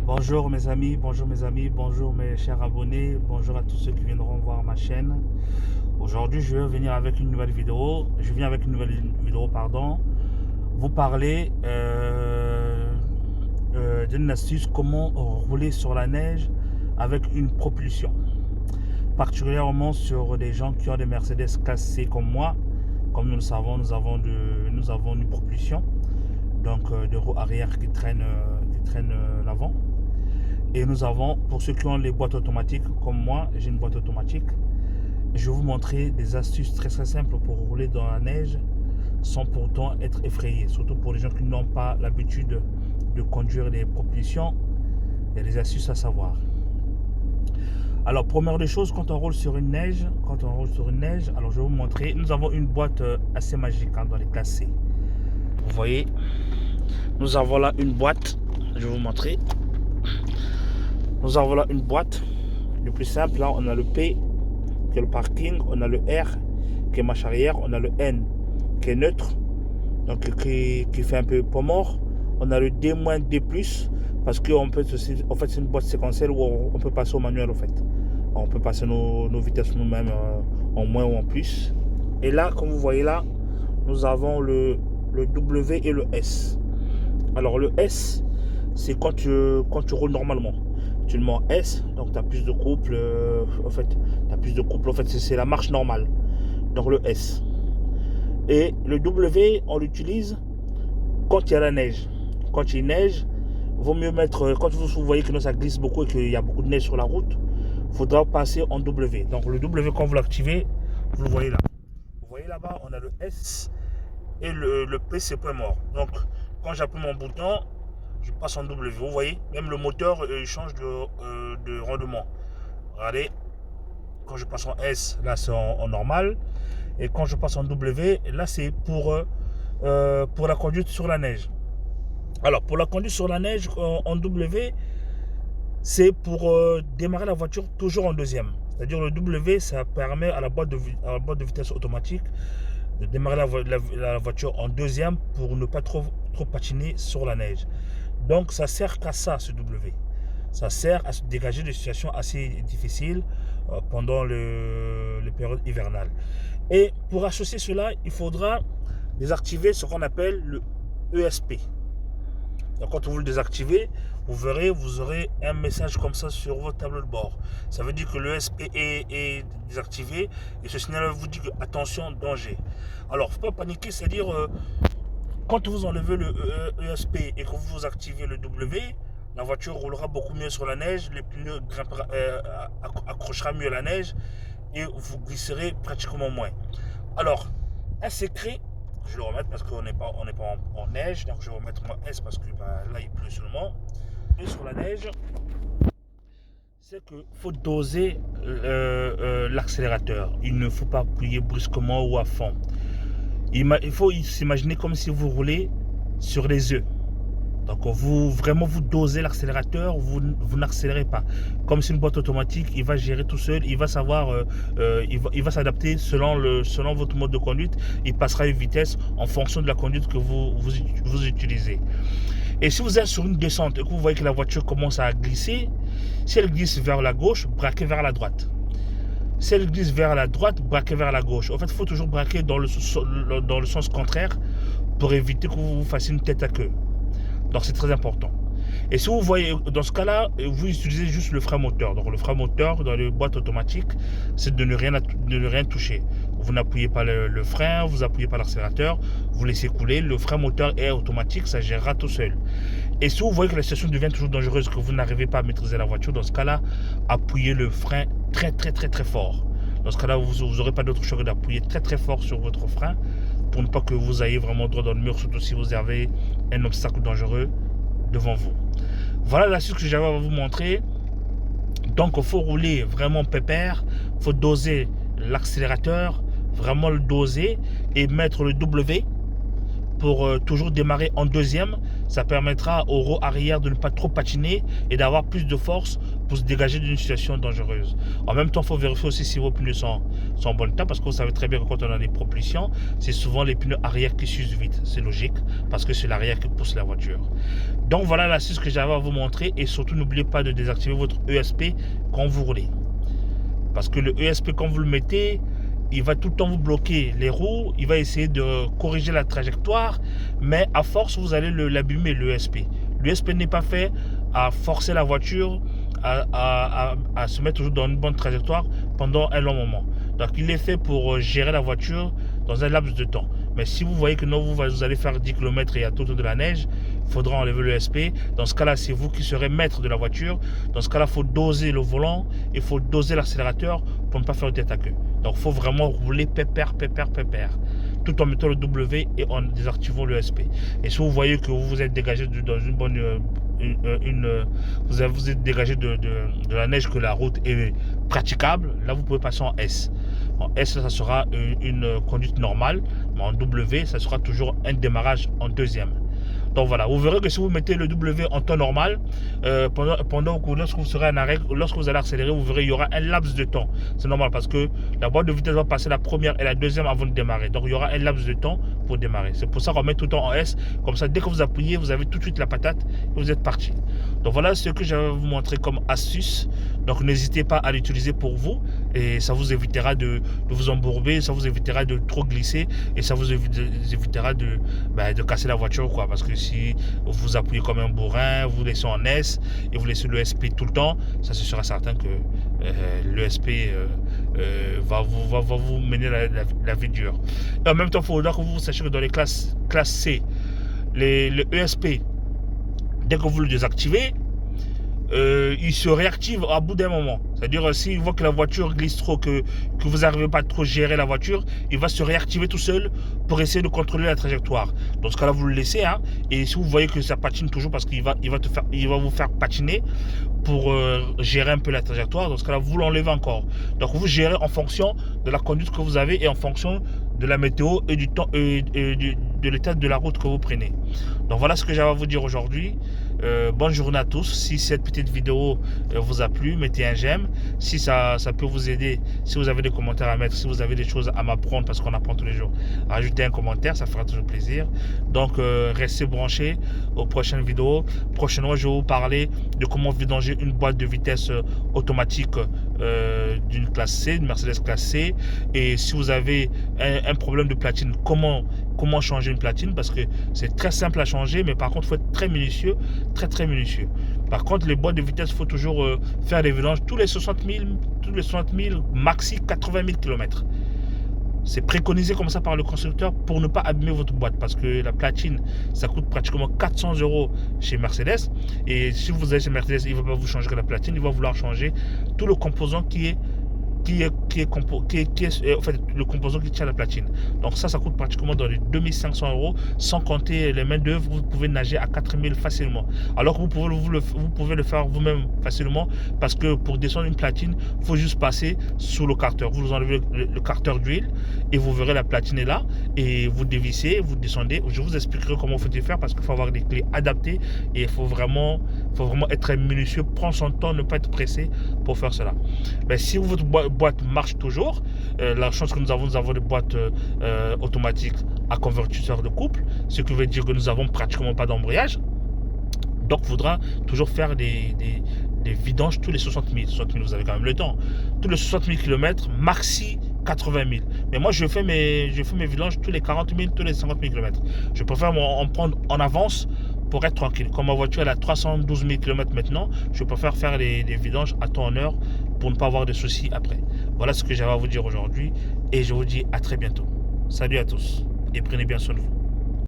Bonjour mes amis, bonjour mes chers abonnés, bonjour à tous ceux qui viendront voir ma chaîne. Aujourd'hui, je vais venir avec une nouvelle vidéo. Je viens avec une nouvelle vidéo, pardon. Vous parler d'une astuce comment rouler sur la neige avec une propulsion. Particulièrement sur des gens qui ont des Mercedes classe C comme moi. Comme nous le savons, nous avons une propulsion, donc de roues arrière qui traînent l'avant. Et nous avons, pour ceux qui ont les boîtes automatiques, comme moi, j'ai une boîte automatique. Je vais vous montrer des astuces très simples pour rouler dans la neige sans pourtant être effrayé. Surtout pour les gens qui n'ont pas l'habitude de conduire des propulsions, il y a des astuces à savoir. Alors, première des choses, quand on roule sur une neige, alors je vais vous montrer. Nous avons une boîte assez magique dans les classes C. Vous voyez, nous avons là une boîte. Je vais vous montrer. Nous avons là une boîte. Le plus simple, là, on a le P, qui est le parking. On a le R, qui est marche arrière. On a le N, qui est neutre, donc qui fait un peu pas mort. On a le D-, D+, parce qu'on peut, en fait, c'est une boîte séquentielle où on peut passer au manuel, en fait. On peut passer nos vitesses nous-mêmes en moins ou en plus. Et là, comme vous voyez là, nous avons le W et le S. Alors, le S, c'est quand tu roules normalement. Tu le mets en S, donc tu as plus de couple. En fait, c'est la marche normale. Donc le S. Et le W, on l'utilise quand il y a la neige. Quand il neige, vaut mieux mettre. Quand vous voyez que ça glisse beaucoup et qu'il y a beaucoup de neige sur la route, il faudra passer en W. Donc le W, quand vous l'activez, vous le voyez là. Vous voyez là-bas, on a le S et le P, c'est point mort. Donc quand j'appuie mon bouton, je passe en W. Vous voyez, même le moteur il change de rendement. Regardez, quand je passe en S, là c'est en normal. Et quand je passe en W, là c'est pour la conduite sur la neige. Alors pour la conduite sur la neige en W, c'est pour démarrer la voiture toujours en deuxième. C'est-à-dire le W, ça permet à la boîte de vitesse automatique de démarrer la voiture en deuxième pour ne pas trop patiner sur la neige. Donc ça sert qu'à ça, ce W. Ça sert à se dégager de situations assez difficiles pendant les périodes hivernales. Et pour associer cela, il faudra désactiver ce qu'on appelle le ESP. Donc quand vous le désactivez, vous verrez, vous aurez un message comme ça sur votre tableau de bord. Ça veut dire que l'ESP est désactivé et ce signal vous dit que attention, danger. Alors, il ne faut pas paniquer, c'est-à-dire quand vous enlevez le ESP et que vous activez le W, la voiture roulera beaucoup mieux sur la neige, les pneus accrochera mieux à la neige et vous glisserez pratiquement moins. Alors, un secret, je vais le remettre parce qu'on n'est pas en neige, donc je vais remettre mon S parce que là il pleut seulement. Et sur la neige, c'est qu'il faut doser l'accélérateur. Il ne faut pas appuyer brusquement ou à fond. Il faut s'imaginer comme si vous roulez sur les œufs. Donc vous dosez l'accélérateur, vous n'accélérez pas. Comme c'est une boîte automatique, il va gérer tout seul, il va savoir, il va s'adapter selon votre mode de conduite. Il passera une vitesse en fonction de la conduite que vous utilisez. Et si vous êtes sur une descente et que vous voyez que la voiture commence à glisser, si elle glisse vers la gauche, braquez vers la droite. Si elle glisse vers la droite, braquez vers la gauche. En fait, il faut toujours braquer dans le sens contraire pour éviter que vous fassiez une tête à queue. Donc c'est très important. Et si vous voyez, dans ce cas-là, vous utilisez juste le frein moteur. Donc le frein moteur dans les boîtes automatiques, c'est de ne rien toucher. Vous n'appuyez pas le frein, vous n'appuyez pas l'accélérateur, vous laissez couler. Le frein moteur est automatique, ça gérera tout seul. Et si vous voyez que la situation devient toujours dangereuse, que vous n'arrivez pas à maîtriser la voiture, dans ce cas-là, appuyez le frein très fort. Dans ce cas-là, vous n'aurez pas d'autre choix que d'appuyer très fort sur votre frein pour ne pas que vous ayez vraiment droit dans le mur, surtout si vous avez un obstacle dangereux devant vous. Voilà l'astuce que j'avais à vous montrer. Donc il faut rouler vraiment pépère, il faut doser l'accélérateur, vraiment le doser et mettre le W pour toujours démarrer en deuxième. Ça permettra au roue arrière de ne pas trop patiner et d'avoir plus de force pour se dégager d'une situation dangereuse. En même temps, il faut vérifier aussi si vos pneus sont en bon état, parce que vous savez très bien que quand on a des propulsions, c'est souvent les pneus arrière qui s'usent vite. C'est logique, parce que c'est l'arrière qui pousse la voiture. Donc voilà l'astuce que j'avais à vous montrer, et surtout n'oubliez pas de désactiver votre ESP quand vous roulez. Parce que le ESP, quand vous le mettez, il va tout le temps vous bloquer les roues, il va essayer de corriger la trajectoire, mais à force, vous allez l'abîmer, l'ESP. L'ESP n'est pas fait à forcer la voiture à se mettre toujours dans une bonne trajectoire pendant un long moment. Donc il est fait pour gérer la voiture dans un laps de temps. Mais si vous voyez que non, vous allez faire 10 km et il y a tout le temps de la neige, il faudra enlever le SP. Dans ce cas-là, c'est vous qui serez maître de la voiture. Dans ce cas-là, il faut doser le volant, il faut doser l'accélérateur pour ne pas faire de tête à queue. Donc il faut vraiment rouler pépère, tout en mettant le W et en désactivant le SP. Et si vous voyez que vous vous êtes dégagé dans une bonne... vous êtes dégagé de la neige, que la route est praticable, là vous pouvez passer en S. En S, ça sera une conduite normale, mais en W, ça sera toujours un démarrage en deuxième. Donc voilà, vous verrez que si vous mettez le W en temps normal, lorsque vous serez en arrêt, lorsque vous allez accélérer, vous verrez qu'il y aura un laps de temps. C'est normal parce que la boîte de vitesse va passer la première et la deuxième avant de démarrer. Donc il y aura un laps de temps pour démarrer. C'est pour ça qu'on met tout le temps en S. Comme ça, dès que vous appuyez, vous avez tout de suite la patate et vous êtes parti. Donc voilà ce que j'avais à vous montrer comme astuce. Donc n'hésitez pas à l'utiliser pour vous et ça vous évitera de vous embourber, ça vous évitera de trop glisser et ça vous évitera de casser la voiture, quoi. Parce que si vous appuyez comme un bourrin, vous laissez en S et vous laissez le SP tout le temps, ça se sera certain que le SP va vous mener la vie dure. Et en même temps, il faudra que vous sachiez que dans les classes C, le ESP, dès que vous le désactivez, il se réactive à bout d'un moment. C'est-à-dire, s'il voit que la voiture glisse trop, que vous n'arrivez pas à trop gérer la voiture, il va se réactiver tout seul pour essayer de contrôler la trajectoire. Dans ce cas-là, vous le laissez, hein, et si vous voyez que ça patine toujours, parce qu'il va vous faire patiner pour gérer un peu la trajectoire, dans ce cas-là, vous l'enlevez encore. Donc, vous gérez en fonction de la conduite que vous avez et en fonction de la météo et du temps et de l'état de la route que vous prenez. Donc voilà ce que j'avais à vous dire aujourd'hui. Bonne journée à tous. Si cette petite vidéo vous a plu, mettez un j'aime. Si ça peut vous aider, si vous avez des commentaires à mettre, si vous avez des choses à m'apprendre, parce qu'on apprend tous les jours, rajoutez un commentaire, ça fera toujours plaisir. Donc restez branchés aux prochaines vidéos. Prochainement, je vais vous parler de comment vidanger une boîte de vitesse automatique d'une classe C, une Mercedes classe C. Et si vous avez un problème de platine, comment changer une platine, parce que c'est très simple à changer, mais par contre il faut être très minutieux, très minutieux. Par contre, les boîtes de vitesse, il faut toujours faire des vidanges tous les 60 000, maxi 80 000 km. C'est préconisé comme ça par le constructeur pour ne pas abîmer votre boîte, parce que la platine, ça coûte pratiquement 400 € chez Mercedes. Et si vous allez chez Mercedes, il ne va pas vous changer la platine, il va vouloir changer tout le composant qui est en fait le composant qui tient la platine. Donc ça coûte pratiquement dans les 2500 €, sans compter les main d'œuvre. Vous pouvez nager à 4000 facilement, alors que vous pouvez le faire vous-même facilement, parce que pour descendre une platine, il faut juste passer sous le carter. Vous enlevez le carter d'huile et vous verrez la platine est là, et vous dévissez, vous descendez. Je vous expliquerai comment vous faites faire, parce qu'il faut avoir des clés adaptées et il faut vraiment être minutieux, prendre son temps, ne pas être pressé pour faire cela. Mais si votre boîte marche toujours, la chance que nous avons des boîtes automatiques à convertisseur de couple, ce qui veut dire que nous avons pratiquement pas d'embrayage. Donc il faudra toujours faire des vidanges tous les 60 000. 60 000, vous avez quand même le temps. Tous les 60 000 km, maxi 80 000. Mais moi, je fais mes vidanges tous les 40 000, tous les 50 000 km. Je préfère en prendre en avance pour être tranquille. Comme ma voiture elle a 312 000 km maintenant, je préfère faire des vidanges à temps en heure pour ne pas avoir de soucis après. Voilà ce que j'avais à vous dire aujourd'hui, et je vous dis à très bientôt. Salut à tous et prenez bien soin de vous.